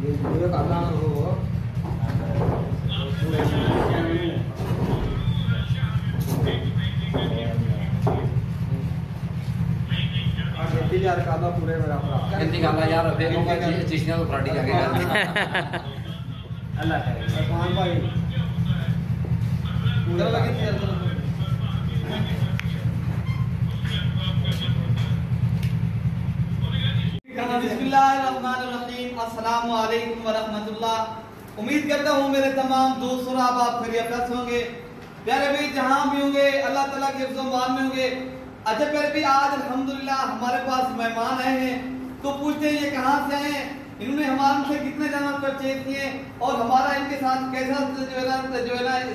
यार काला पूरे मेरा हिंदी काला यार देखूंगा चिश्तियां तो फ्राडी जाके अल्लाह है रहमान भाई पूरा लगे थी यार बिस्मिल्लाहिर्रहमानिर्रहीम अस्सलामु अलैकुम व रहमतुल्लाह। उम्मीद करता हूँ मेरे तमाम दोस्त और आप खैरियत होंगे। प्यारे भाई जहाँ भी होंगे अल्लाह ताला के मान में होंगे। अच्छा प्यारे भाई आज अल्हम्दुलिल्लाह हमारे पास मेहमान आए हैं तो पूछते हैं ये कहाँ से आए हैं, इन्होंने हमारे से कितने जानवर परचेज किए और हमारा इनके साथ कैसा जो है ना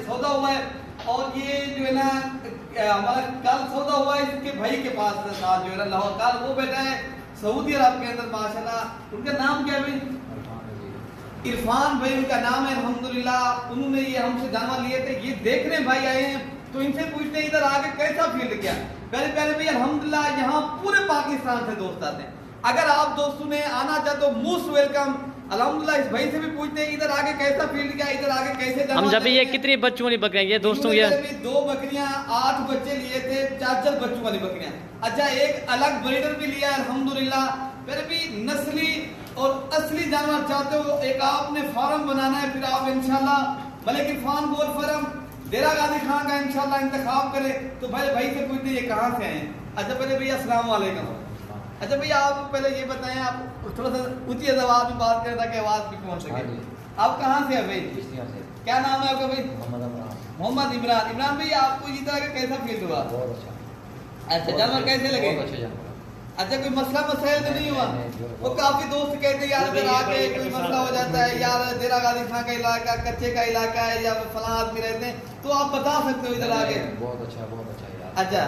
सौदा हुआ है। और ये जो है ना हमारा कल सौदा हुआ है इसके भाई के पास साथ जो है ना लाहौर कल वो बैठा है सऊदी अरब के अंदर माशाल्लाह। उनका नाम क्या है भाई? इरफान भाई उनका नाम है अल्हम्दुलिल्लाह। उन्होंने ये हमसे जानवर लिए थे, ये देखने भाई आए हैं तो इनसे पूछते हैं इधर आके कैसा फील किया। पहले पहले भाई अल्हम्दुलिल्लाह यहाँ पूरे पाकिस्तान से दोस्त आते हैं, अगर आप दोस्तों ने आना चाहते हो मोस्ट वेलकम। अल्हम्दुलिल्लाह इस भाई से भी पूछते हैं इधर आके कैसा फील किया, इधर आके कैसे हम जब ये कितनी बच्चों वाली बकरियां ये दोस्तों ये 2 बकरियां 8 बच्चे लिए थे, 4 बच्चों वाली बकरियां। अच्छा एक अलग ब्रीडर भी लिया अल्हम्दुलिल्लाह। फिर भी नस्ली और असली जानवर चाहते हो एक आपने फार्म बनाना है, फिर आप इंशाल्लाह मलिक इरफान गोल फार्म डेरा गाजी खान का इंशाल्लाह इंतखाब करे। तो भाई से पूछते ये कहाँ से आए? अच्छा पहले भैया अस्सलाम वालेकुम। अच्छा भैया आप पहले ये बताएं, आप थोड़ा सा ऊंची आवाज में बात करें ताकि आवाज भी पहुंच सके। आप कहाँ से हैं भाई? क्या नाम है आपका भाई? मोहम्मद इमरान। इमरान भाई आपको ये तरह का कैसा फील हुआ? बहुत अच्छा। अच्छा जानवर कैसे लगे? बहुत अच्छे जानवर। अच्छा कोई मसला मसाइल तो नहीं हुआ? वो काफी दोस्त कहते हैं यार इधर आके कोई मसला हो जाता है यार डेरा गाजी खान का इलाका कच्चे का इलाका है या फलां आदमी रहते हैं, तो आप बता सकते हो इधर आके? बहुत अच्छा यार। अच्छा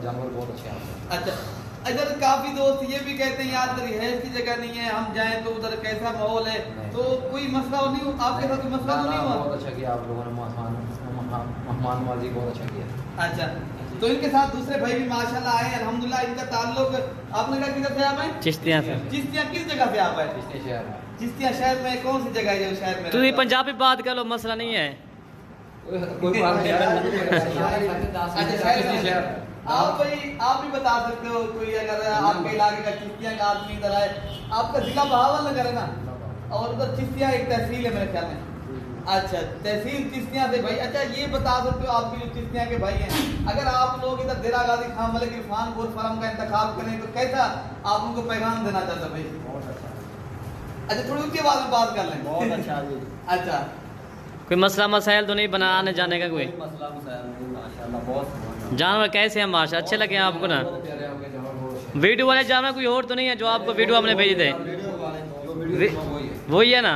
जानवर बहुत अच्छे हैं। अच्छा इधर काफी दोस्त ये भी कहते हैं यार रिहाइश की जगह नहीं है, हम जाएं तो उधर कैसा माहौल है, तो कोई मसला नहीं हुआ आपके साथ? कोई मसला तो नहीं हुआ? बहुत अच्छा किया आप लोगों ने, मेहमान नवाजी बहुत अच्छा किया। अच्छा तो इनके साथ दूसरे भाई भी माशाल्लाह आए अल्हम्दुलिल्लाह। इनका ताल्लुक आपने कहा किधर से आप हैं? चिश्तियां से। चिश्तियां किस जगह से आप आए? चिश्तियां शहर में कौन सी जगह है जो शहर में? तू ही पंजाबी बात कर लो, मसला नहीं है। कोई बात नहीं। आप भी बता सकते हो कोई अगर आपके इलाके का चिश्तियां का आदमी इधर आए। आपका जिला बहावल नगर है ना, और उधर चिश्तियां एक तहसील है मेरे ख्याल में। अच्छा तहसील चिश्तियां से भाई। अच्छा ये बता सकते हो आपके जो चिश्तियां के भाई हैं, अगर आप लोग इधर डेरा गाजी खान मलिक इरफान गोल फार्म का इंतखाब करें तो कैसा आप उनको पैगाम देना चाहते भाई? अच्छा थोड़ी ऊंची आवाज में बात कर लें। बहुत अच्छा जी। अच्छा कोई मसला मसाइल तो नहीं बना आने जाने का? कोई मसला मसाइल नहीं माशाल्लाह। बहुत जानवर कैसे हैं माशा? अच्छे लगे आपको ना? वीडियो वाले जानवर कोई और तो नहीं है जो आपको वीडियो हमने भेज दे? वही है ना?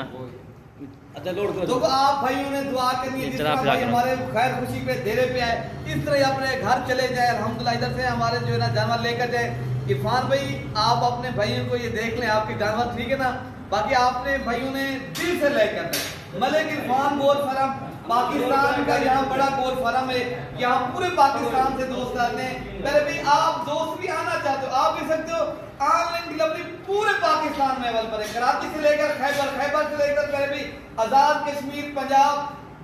अच्छा लोड करो। तो आप भाइयों ने दुआ करनी है जिस तरह भाई हमारे खैर खुशी पे डेरे पे आए इस तरह अपने घर चले जाए अल्हम्दुलिल्लाह। इधर से हमारे जो है ना जानवर लेकर जाए। इरफान भाई आप अपने भाइयों को ये देख लें आपके जानवर ठीक है ना, बाकी आपने भाइयों ने दिल से लेकर मलिक इरफान गोल फार्म पाकिस्तान का यहाँ बड़ा गोल फार्म है, यहाँ पूरे पाकिस्तान से दोस्त आते हैं। पहले भी आप दोस्त भी आना चाहते हो आप भी सकते हो, ऑनलाइन डिलीवरी पूरे पाकिस्तान में अवेलेबल है, कराची से लेकर खैबर से लेकर पहले भी आजाद कश्मीर पंजाब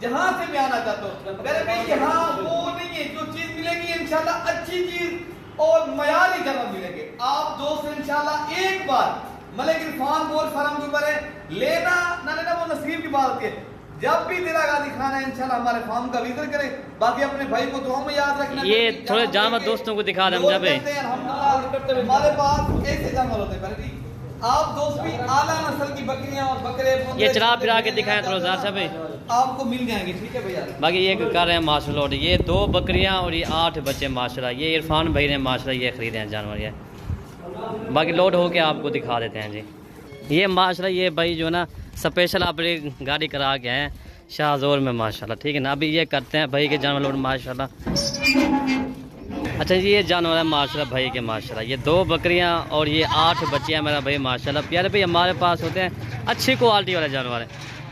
जहाँ से भी आना चाहते हो। पहले भी यहाँ वो नहीं है जो चीज मिलेगी इंशाल्लाह अच्छी चीज और मयारी जानवर मिलेंगे। आप दोस्त इंशाल्लाह एक बार मलिक इरफान गोल फार्म के ऊपर है, लेना ना लेना वो नसीब की बात है। जब भी डेरा गाजी खान है इंशाल्लाह हमारे फार्म का विजिट करें। बाकी अपने भाई को दुआ में याद रखना। ये थोड़े जानवर दोस्तों को दिखा दे जब हमारे पास ऐसे जानवर होते हैं आप दोस्त भी आला नस्ल की बकरियां और बकरे ये चला फिरा के दिखाएं थोड़ा सा सब आपको मिल जाएंगे ठीक है भैया। बाकी ये कर रहे हैं माशाल्लाह, ये 2 बकरियां और ये 8 बच्चे माशाल्लाह। ये इरफान भाई ने माशाल्लाह ये खरीदे हैं जानवर। ये बाकी लोड होके आपको दिखा देते हैं जी। ये माशाल्लाह ये भाई जो ना स्पेशल अपनी गाड़ी करा के हैं शाहजोर में माशाल्लाह ठीक है ना। अभी ये करते हैं भाई के जानवर लोड माशाल्लाह। अच्छा जी ये जानवर है माशाल्लाह भाई के माशाल्लाह। ये 2 बकरियां और ये 8 बच्चे हैं मेरा भाई माशाल्लाह। प्यारे भाई हमारे पास होते हैं अच्छी क्वालिटी वाले जानवर हैं।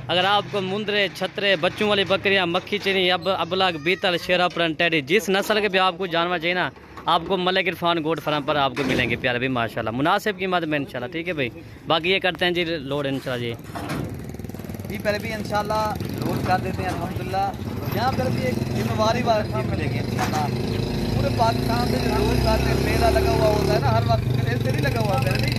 अगर आपको मुंदरे छतरे बच्चों वाली बकरियां मक्खी चीनी अबलग बीतल शेरापुरन टेडी जिस नस्ल के भी आपको जानवर चाहिए ना आपको मलिक इरफान गोट फार्म पर आपको मिलेंगे प्यारे भाई माशाल्लाह मुनासिब कीमत में इंशाल्लाह ठीक है भाई। बाकी ये करते हैं जी लोड इंशाल्लाह जी। ये पहले भी इंशाल्लाह लोड कर देते हैं अल्हम्दुलिल्लाह। यहाँ पर भी एक जिम्मेवारी वाली चीज़ मिलेगी इंशाल्लाह। पूरे पाकिस्तान से जो लोड करते हैं, मेला लगा हुआ होता है ना हर वक्त, ऐसे नहीं लगा हुआ है।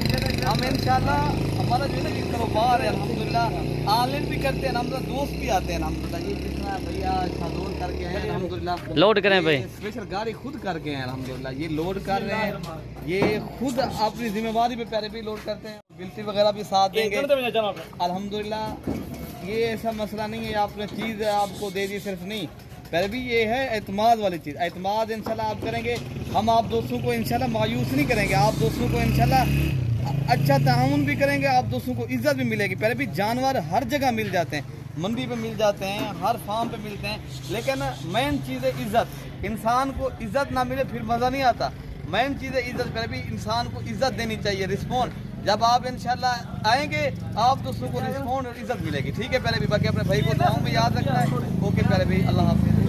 हम इंशाल्लाह हमारा जो है ना कारोबार है अल्हम्दुलिल्लाह, ऑनलाइन भी करते हैं, हमारा दोस्त भी आते हैं अल्हम्दुलिल्लाह। ये कितना भैया अच्छा लोड करके हैं अल्हम्दुलिल्लाह। लोड करें भाई, स्पेशल गाड़ी खुद करके हैं अल्हम्दुलिल्लाह। ये लोड कर रहे हैं, ये खुद अपनी जिम्मेवारी पे पहले भी लोड करते हैं, गिल्टी वगैरह भी साथ देंगे अल्हम्दुलिल्लाह। ये ऐसा मसला नहीं है आपने चीज़ आपको दे दी सिर्फ नहीं, पहले भी ये है एतमाद वाली चीज़। एतमाद इंशाल्लाह आप करेंगे, हम आप दोस्तों को इंशाल्लाह मायूस नहीं करेंगे, आप दोस्तों को इंशाल्लाह अच्छा ताउन भी करेंगे, आप दोस्तों को इज्जत भी मिलेगी। पहले भी जानवर हर जगह मिल जाते हैं, मंडी पे मिल जाते हैं, हर फार्म पे मिलते हैं, लेकिन मेन चीज़ है इज़्ज़त। इंसान को इज़्ज़त ना मिले फिर मज़ा नहीं आता। मेन चीज़ है इज़्ज़त, पहले भी इंसान को इज़्ज़त देनी चाहिए, रिस्पॉन्ड। जब आप इंशाल्लाह आएंगे आप दोस्तों को रिस्पॉन्ड और इज़्ज़त मिलेगी। ठीक है, पहले भी बाकी अपने भाई को दुआओं में याद रखना है। ओके पहले भी, अल्लाह हाफ़िज़।